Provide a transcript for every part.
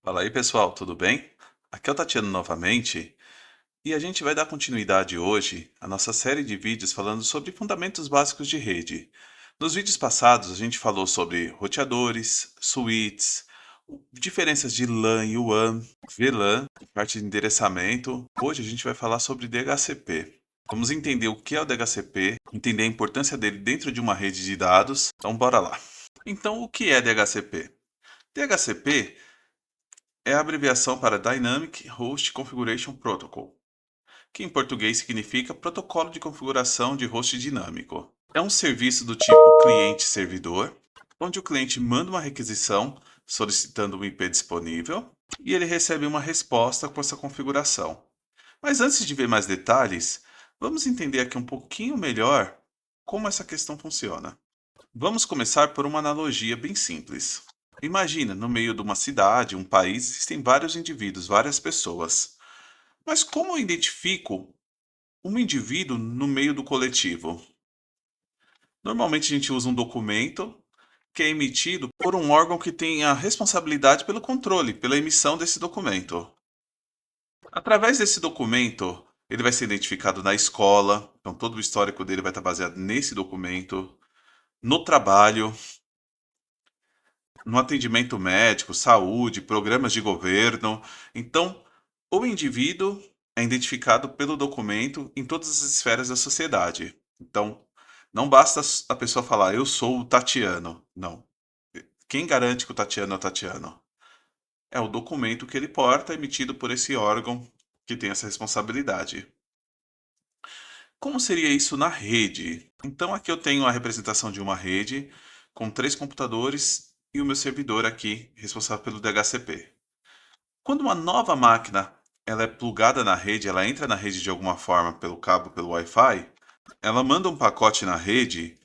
Fala aí, pessoal, tudo bem? Aqui é o Tatiano novamente e a gente vai dar continuidade hoje à nossa série de vídeos falando sobre fundamentos básicos de rede. Nos vídeos passados, a gente falou sobre roteadores, switches, diferenças de LAN e WAN, VLAN, parte de endereçamento. Hoje a gente vai falar sobre DHCP. Vamos entender o que é o DHCP, entender a importância dele dentro de uma rede de dados. Então, bora lá. Então, o que é DHCP? DHCP é a abreviação para Dynamic Host Configuration Protocol, que em português significa Protocolo de Configuração de Host Dinâmico. É um serviço do tipo cliente-servidor, onde o cliente manda uma requisição solicitando um IP disponível e ele recebe uma resposta com essa configuração. Mas antes de ver mais detalhes, vamos entender aqui um pouquinho melhor como essa questão funciona. Vamos começar por uma analogia bem simples. Imagina, no meio de uma cidade, um país, existem vários indivíduos, várias pessoas. Mas como eu identifico um indivíduo no meio do coletivo? Normalmente a gente usa um documento que é emitido por um órgão que tem a responsabilidade pelo controle, pela emissão desse documento. Através desse documento, ele vai ser identificado na escola, então todo o histórico dele vai estar baseado nesse documento, no trabalho, no atendimento médico, saúde, programas de governo. Então, o indivíduo é identificado pelo documento em todas as esferas da sociedade. Então, não basta a pessoa falar, eu sou o Tatiano. Não. Quem garante que o Tatiano é o Tatiano? É o documento que ele porta, emitido por esse órgão que tem essa responsabilidade. Como seria isso na rede? Então, aqui eu tenho a representação de uma rede com 3 computadores e o meu servidor aqui, responsável pelo DHCP. Quando uma nova máquina ela é plugada na rede, ela entra na rede de alguma forma pelo cabo, pelo Wi-Fi, ela manda um pacote na rede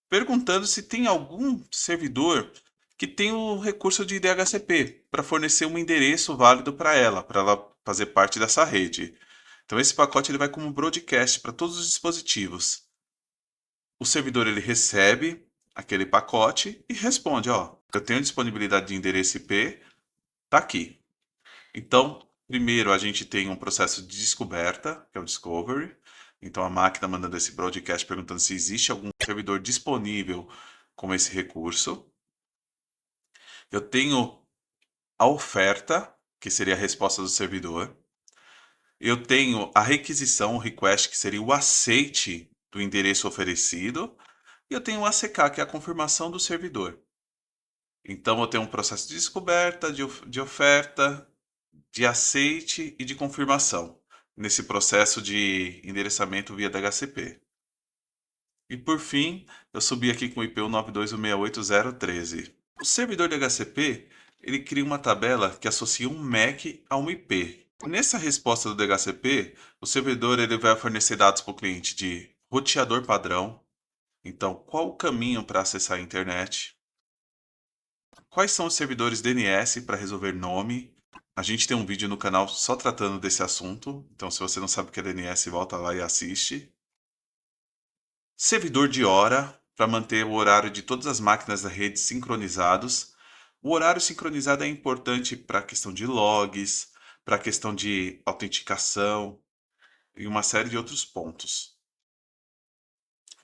perguntando se tem algum servidor que tem o recurso de DHCP para fornecer um endereço válido para ela fazer parte dessa rede. Então esse pacote ele vai como broadcast para todos os dispositivos. O servidor ele recebe aquele pacote e responde, ó, eu tenho disponibilidade de endereço IP, tá aqui. Então, primeiro a gente tem um processo de descoberta, que é o discovery. Então a máquina mandando esse broadcast perguntando se existe algum servidor disponível com esse recurso. Eu tenho a oferta, que seria a resposta do servidor. Eu tenho a requisição, o request, que seria o aceite do endereço oferecido. E eu tenho o ACK, que é a confirmação do servidor. Então eu tenho um processo de descoberta, de oferta, de aceite e de confirmação nesse processo de endereçamento via DHCP. E por fim, eu subi aqui com o IP 192.168.0.13. O servidor DHCP, ele cria uma tabela que associa um MAC a um IP. Nessa resposta do DHCP, o servidor ele vai fornecer dados para o cliente de roteador padrão. Então, qual o caminho para acessar a internet? Quais são os servidores DNS para resolver nome? A gente tem um vídeo no canal só tratando desse assunto, então se você não sabe o que é DNS, volta lá e assiste. Servidor de hora, para manter o horário de todas as máquinas da rede sincronizados. O horário sincronizado é importante para a questão de logs, para a questão de autenticação e uma série de outros pontos.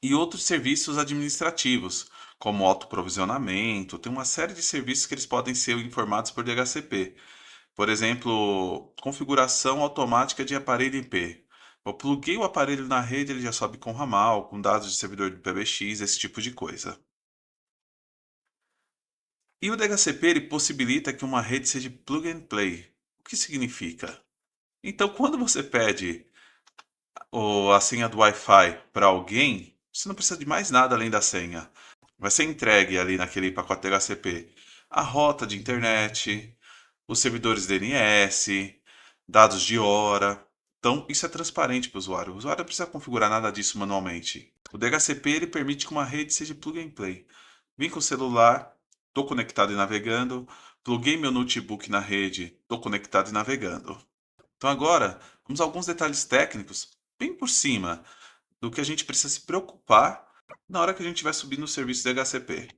E outros serviços administrativos, como autoprovisionamento, tem uma série de serviços que eles podem ser informados por DHCP. Por exemplo, configuração automática de aparelho IP. Eu pluguei o aparelho na rede, ele já sobe com ramal, com dados de servidor de PBX, esse tipo de coisa. E o DHCP ele possibilita que uma rede seja plug and play. O que significa? Então, quando você pede a senha do Wi-Fi para alguém, você não precisa de mais nada além da senha. Vai ser entregue ali naquele pacote DHCP a rota de internet, os servidores DNS, dados de hora. Então, isso é transparente para o usuário. O usuário não precisa configurar nada disso manualmente. O DHCP ele permite que uma rede seja plug and play. Vim com o celular, estou conectado e navegando. Pluguei meu notebook na rede, estou conectado e navegando. Então agora, vamos a alguns detalhes técnicos, bem por cima, do que a gente precisa se preocupar na hora que a gente vai subir no serviço DHCP.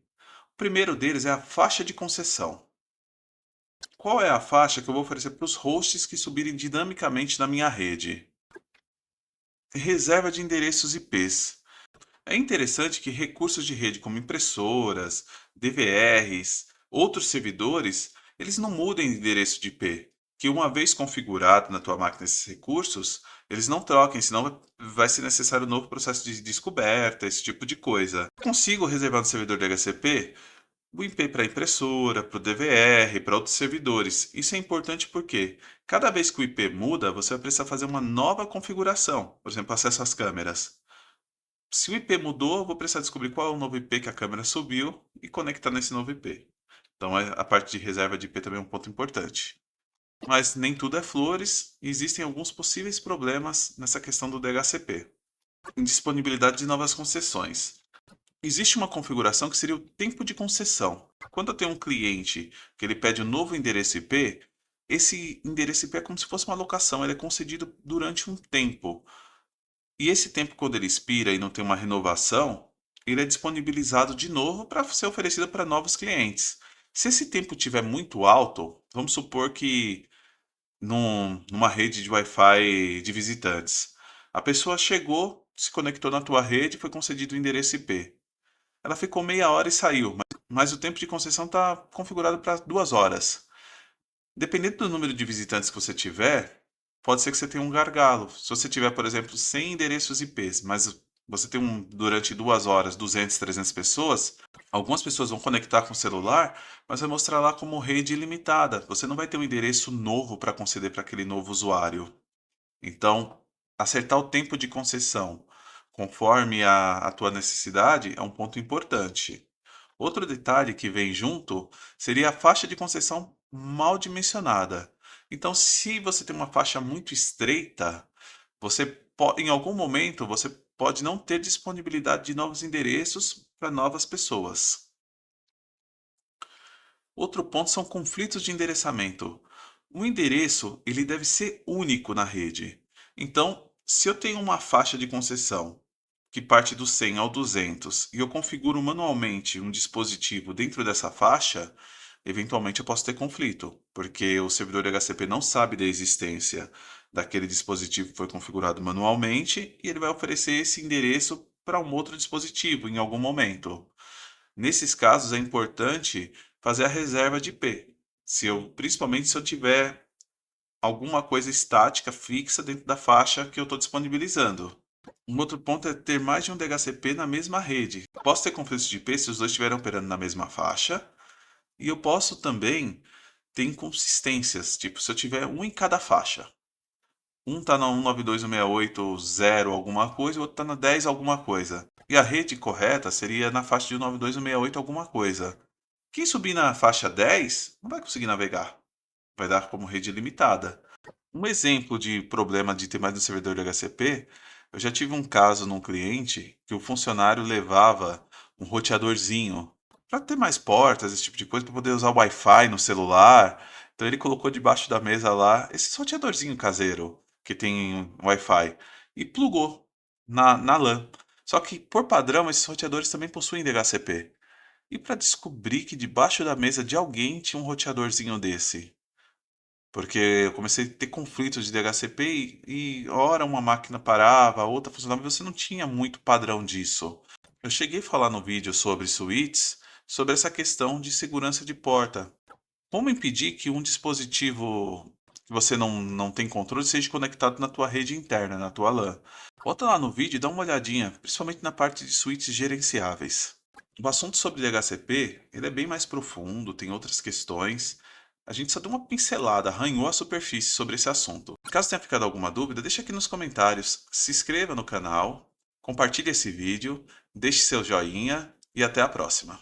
O primeiro deles é a faixa de concessão. Qual é a faixa que eu vou oferecer para os hosts que subirem dinamicamente na minha rede? Reserva de endereços IPs. É interessante que recursos de rede como impressoras, DVRs, outros servidores, eles não mudem de endereço de IP. Que uma vez configurado na tua máquina esses recursos, eles não troquem, senão vai ser necessário um novo processo de descoberta, esse tipo de coisa. Eu consigo reservar no servidor DHCP o IP para impressora, para o DVR, para outros servidores. Isso é importante porque cada vez que o IP muda, você vai precisar fazer uma nova configuração, por exemplo, acesso às câmeras. Se o IP mudou, eu vou precisar descobrir qual é o novo IP que a câmera subiu e conectar nesse novo IP. Então, a parte de reserva de IP também é um ponto importante. Mas nem tudo é flores, e existem alguns possíveis problemas nessa questão do DHCP. Indisponibilidade de novas concessões. Existe uma configuração que seria o tempo de concessão. Quando eu tenho um cliente que ele pede um novo endereço IP, esse endereço IP é como se fosse uma locação, ele é concedido durante um tempo. E esse tempo, quando ele expira e não tem uma renovação, ele é disponibilizado de novo para ser oferecido para novos clientes. Se esse tempo estiver muito alto, vamos supor que numa rede de Wi-Fi de visitantes, a pessoa chegou, se conectou na tua rede e foi concedido o endereço IP. Ela ficou meia hora e saiu, mas o tempo de concessão está configurado para 2 horas. Dependendo do número de visitantes que você tiver, pode ser que você tenha um gargalo. Se você tiver, por exemplo, 100 endereços IPs, mas você tem durante 2 horas 200, 300 pessoas, algumas pessoas vão conectar com o celular, mas vai mostrar lá como rede ilimitada. Você não vai ter um endereço novo para conceder para aquele novo usuário. Então, acertar o tempo de concessão conforme a tua necessidade é um ponto importante. Outro detalhe que vem junto seria a faixa de concessão mal dimensionada. Então, se você tem uma faixa muito estreita, em algum momento você pode não ter disponibilidade de novos endereços para novas pessoas. Outro ponto são conflitos de endereçamento. O endereço ele deve ser único na rede. Então, se eu tenho uma faixa de concessão que parte do 100 ao 200 e eu configuro manualmente um dispositivo dentro dessa faixa, eventualmente eu posso ter conflito, porque o servidor DHCP não sabe da existência daquele dispositivo que foi configurado manualmente e ele vai oferecer esse endereço para um outro dispositivo em algum momento. Nesses casos é importante fazer a reserva de IP, principalmente se eu tiver alguma coisa estática fixa dentro da faixa que eu estou disponibilizando. Um outro ponto é ter mais de um DHCP na mesma rede. Posso ter conflitos de IP se os dois estiverem operando na mesma faixa, e eu posso também ter inconsistências, tipo se eu tiver um em cada faixa. Um está na 192.168.0 alguma coisa, o outro está na 10 alguma coisa. E a rede correta seria na faixa de 192.168 alguma coisa. Quem subir na faixa 10 não vai conseguir navegar. Vai dar como rede limitada. Um exemplo de problema de ter mais de um servidor de HCP, eu já tive um caso num cliente que o funcionário levava um roteadorzinho para ter mais portas, esse tipo de coisa, para poder usar o Wi-Fi no celular. Então ele colocou debaixo da mesa lá esse roteadorzinho caseiro que tem Wi-Fi e plugou na LAN. Só que, por padrão, esses roteadores também possuem DHCP. E para descobrir que debaixo da mesa de alguém tinha um roteadorzinho desse? Porque eu comecei a ter conflitos de DHCP e ora uma máquina parava, a outra funcionava, e você não tinha muito padrão disso. Eu cheguei a falar no vídeo sobre switches, sobre essa questão de segurança de porta. Como impedir que um dispositivo que você não tem controle seja conectado na tua rede interna, na tua LAN? Volta lá no vídeo e dá uma olhadinha, principalmente na parte de switches gerenciáveis. O assunto sobre DHCP, ele é bem mais profundo, tem outras questões. A gente só deu uma pincelada, arranhou a superfície sobre esse assunto. Caso tenha ficado alguma dúvida, deixa aqui nos comentários, se inscreva no canal, compartilhe esse vídeo, deixe seu joinha e até a próxima.